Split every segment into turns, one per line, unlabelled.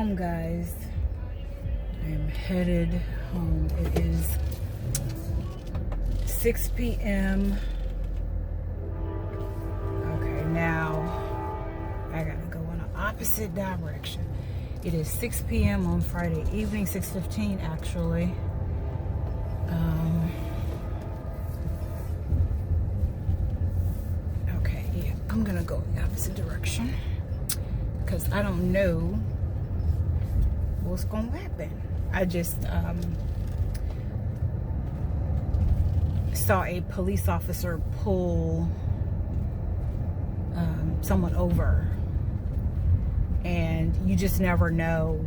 home, guys. I am headed home. It is 6 p.m. Okay, now I gotta go in the opposite direction. It is 6 p.m. on Friday evening, 6:15 actually. Okay, yeah, I'm gonna go in the opposite direction because I don't know what's gonna happen. I just saw a police officer pull someone over, and you just never know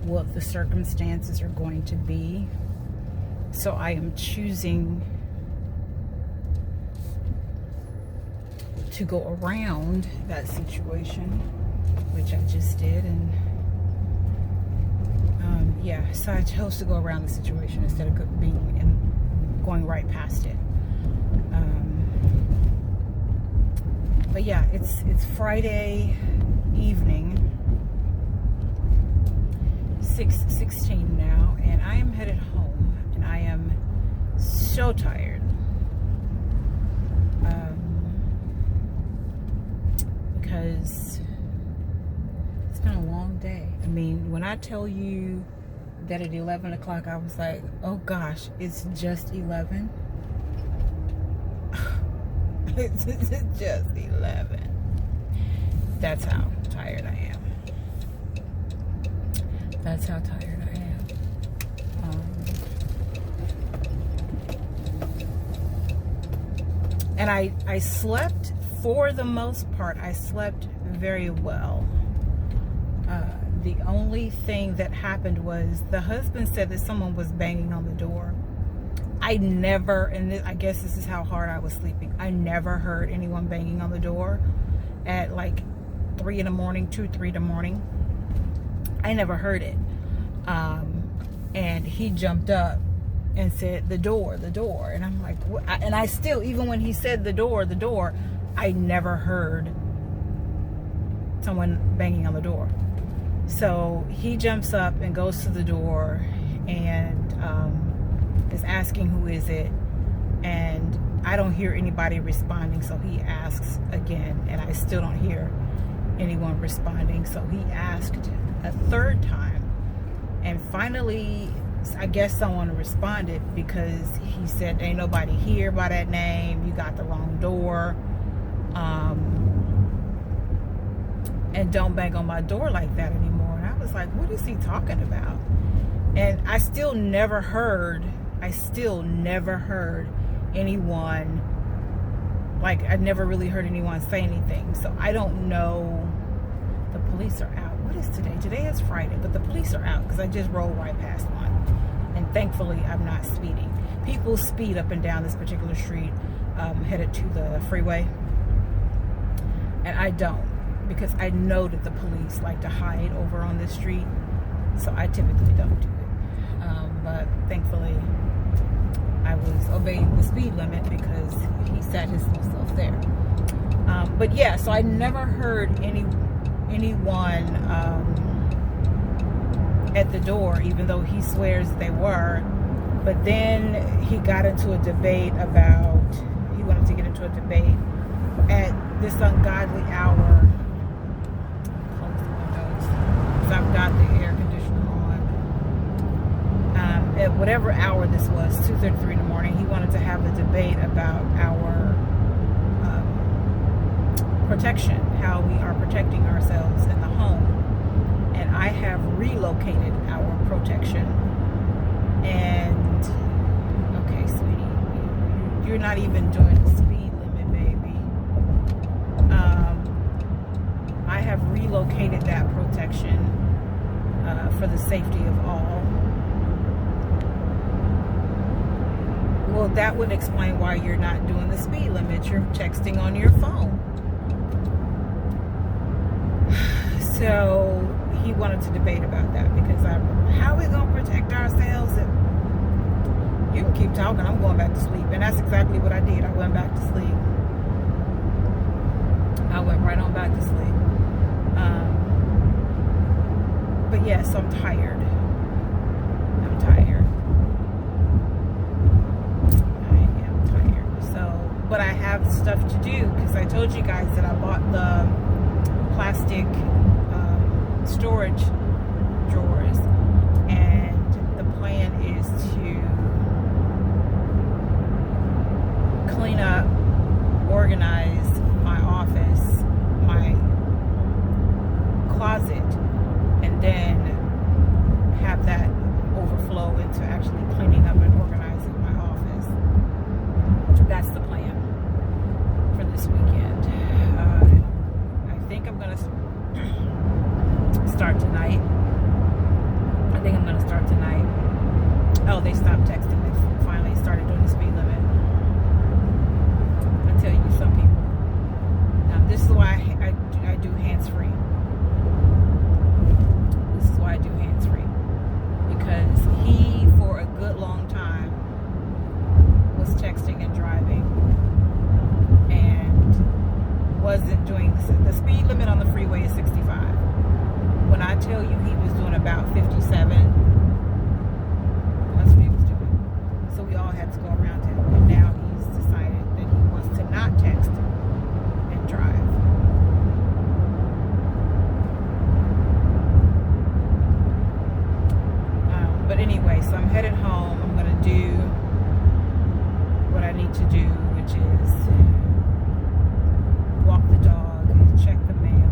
what the circumstances are going to be. So I am choosing to go around that situation, which I just did, and yeah, so I chose to go around the situation instead of going right past it. But yeah, it's Friday evening, 6:16 now, and I am headed home, and I am so tired. Because it's been a long day. I mean, when I tell you that at 11 o'clock I was like, oh gosh, it's just 11. It's just 11. That's how tired I am. That's how tired I am. And I slept, for the most part, I slept very well. The only thing that happened was the husband said that someone was banging on the door. I never, and I guess this is how hard I was sleeping, I never heard anyone banging on the door at like 3 in the morning, 2, 3 in the morning. I never heard it. And he jumped up and said, the door. And I'm like, what? And I still, even when he said the door, I never heard someone banging on the door. So he jumps up and goes to the door and is asking who is it, and I don't hear anybody responding, so he asks again, and I still don't hear anyone responding. So he asked a third time, and finally I guess someone responded, because he said, ain't nobody here by that name, you got the wrong door, and don't bang on my door like that anymore. And I was like, what is he talking about? And I still never heard anyone, like, I never really heard anyone say anything. So I don't know. The police are out. What is today? Today is Friday, but the police are out because I just rolled right past one. And thankfully, I'm not speeding. People speed up and down this particular street, headed to the freeway. And I don't, because I know that the police like to hide over on this street. So I typically don't do it. But thankfully, I was obeying the speed limit because he sat himself there. But yeah, so I never heard anyone at the door, even though he swears they were. But then he got into a debate about, he wanted to get into a debate at this ungodly hour. Close the windows, because I've got the air conditioner on. At whatever hour this was, 2:33 in the morning, he wanted to have a debate about our protection, how we are protecting ourselves in the home. And I have relocated our protection. And okay, sweetie, you're not even doing the speed limit, baby. I have relocated that protection for the safety of all. Well, that would explain why you're not doing the speed limit. You're texting on your phone. So he wanted to debate about that, because how are we going to protect ourselves? You can keep talking, I'm going back to sleep. And that's exactly what I did. I went back to sleep. I went right on back to sleep. But yes, I'm tired. I'm tired. I am tired. So, but I have stuff to do because I told you guys that I bought the plastic storage drawers, and the plan is to clean up, organize my office, my closet, and then have that overflow into actually cleaning up and organizing my office. That's the plan for this weekend. I think I'm gonna start tonight. Oh, they stopped texting. They finally started doing the speed limit. I tell you, some people. Now, this is why I do hands-free. This is why I do hands-free. Because he, for a good long time, was texting and driving and wasn't doing the speed limit on the freeway is 65. When I tell you he was doing about 57, that's what he was doing. So we all had to go around him. And now he's decided that he wants to not text and drive. But anyway, so I'm headed home. I'm going to do what I need to do, which is walk the dog, check the mail.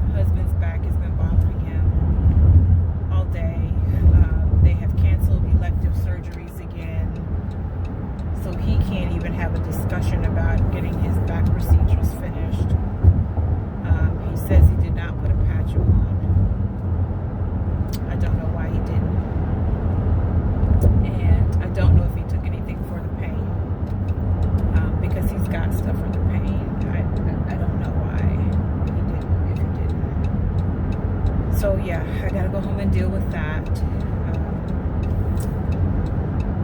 My husband's back has been bothering him all day. They have canceled elective surgeries again, so he can't even have a discussion about getting his back procedures finished. He says he did not put a patch on. I don't know why he didn't. And I don't know if he took anything for the pain, because he's got stuff for the pain. I don't know why he didn't, if he didn't. So yeah, I gotta go home and deal with that.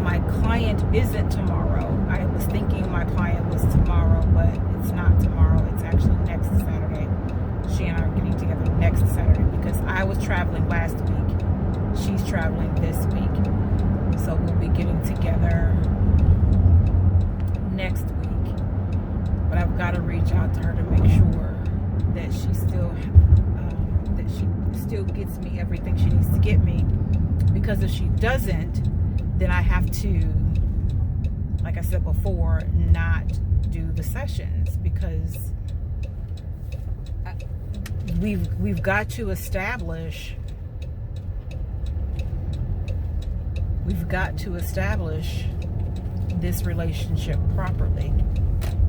My client isn't tomorrow. I was thinking my client was tomorrow, but it's not tomorrow. It's actually next Saturday. She and I are getting together next Saturday because I was traveling last week. She's traveling this week. So we'll be getting together next week. But I've got to reach out to her to make sure that she still gets me everything she needs to get me. Because if she doesn't, then I have to, like I said before, not do the sessions, because we've got to establish this relationship properly.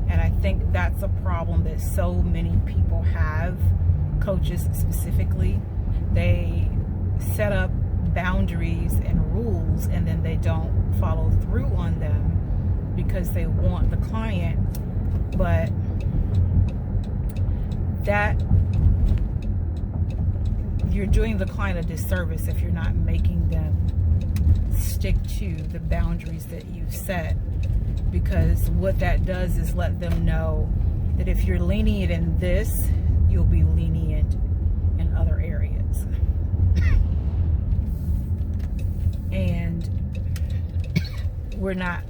And I think that's a problem that so many people have, coaches specifically. They set up boundaries and rules and then they don't follow through on them because they want the client, but that you're doing the client a disservice if you're not making them stick to the boundaries that you've set, because what that does is let them know that if you're lenient in this, you'll be lenient in other areas. And we're not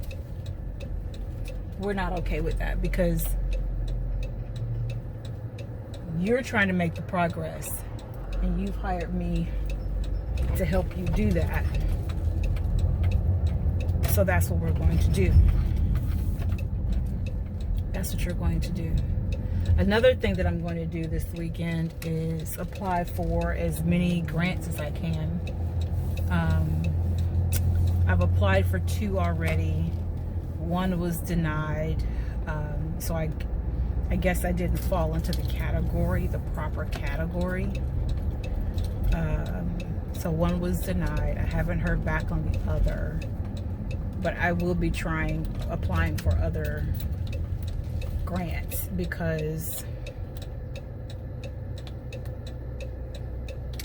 okay with that, because you're trying to make the progress and you've hired me to help you do that. So that's what we're going to do. That's what you're going to do. Another thing that I'm going to do this weekend is apply for as many grants as I can. I've applied for 2 already. One was denied. So I guess I didn't fall into the category, the proper category. So one was denied. I haven't heard back on the other. But I will be applying for other grants, because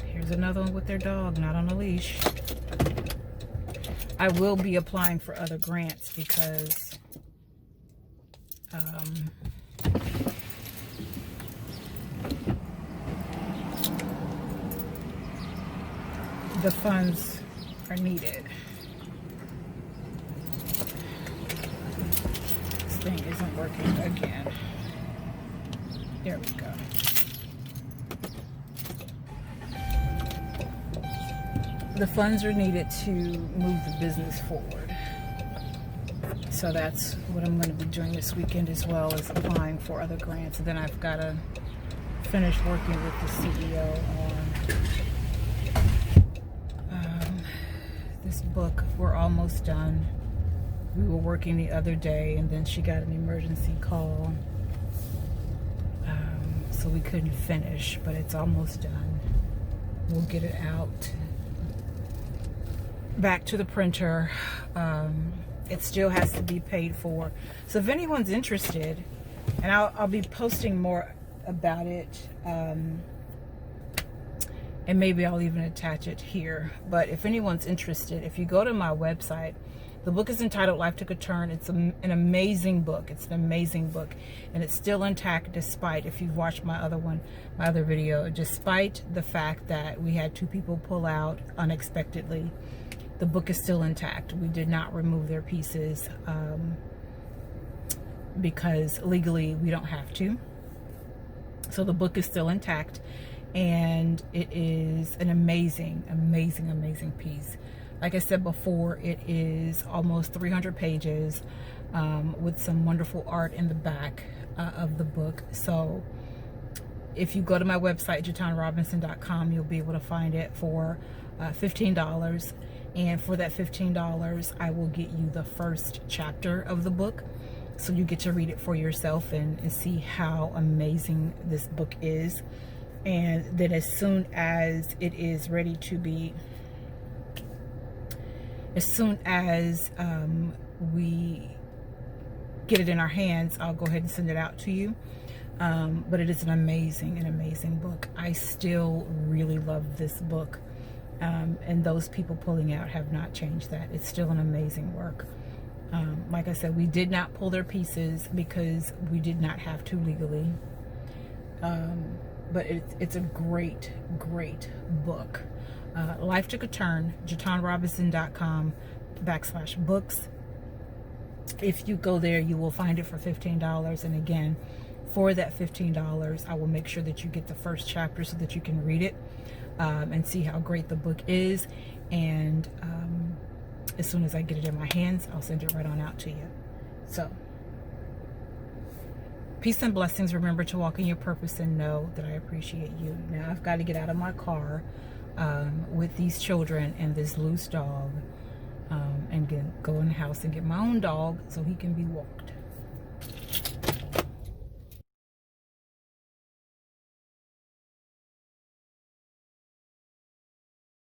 here's another one with their dog, not on a leash. I will be applying for other grants because the funds are needed. This thing isn't working again. There we go. The funds are needed to move the business forward. So that's what I'm going to be doing this weekend, as well as applying for other grants. And then I've got to finish working with the CEO on this book. We're almost done. We were working the other day, and then she got an emergency call. So we couldn't finish, but it's almost done. We'll get it out back to the printer. It still has to be paid for. So if anyone's interested, and I'll be posting more about it, and maybe I'll even attach it here. But if anyone's interested, if you go to my website, the book is entitled Life Took a Turn. It's an amazing book. It's an amazing book, and it's still intact despite, if you've watched my other video, despite the fact that we had 2 people pull out unexpectedly. The book is still intact. We did not remove their pieces because legally we don't have to. So the book is still intact, and it is an amazing, amazing, amazing piece. Like I said before, it is almost 300 pages with some wonderful art in the back of the book. So if you go to my website, JuaitanRobinson.com, you'll be able to find it for $15. And for that $15, I will get you the first chapter of the book. So you get to read it for yourself and see how amazing this book is. And then as soon as it is ready to be, as soon as we get it in our hands, I'll go ahead and send it out to you. But it is an amazing book. I still really love this book. And those people pulling out have not changed that. It's still an amazing work. Like I said, we did not pull their pieces because we did not have to legally. But it's a great book. Life Took a Turn, JuaitanRobinson.com/books. If you go there, you will find it for $15. And again, for that $15, I will make sure that you get the first chapter so that you can read it and see how great the book is. And as soon as I get it in my hands, I'll send it right on out to you. So, peace and blessings. Remember to walk in your purpose and know that I appreciate you. Now I've got to get out of my car with these children and this loose dog and go in the house and get my own dog so he can be walked.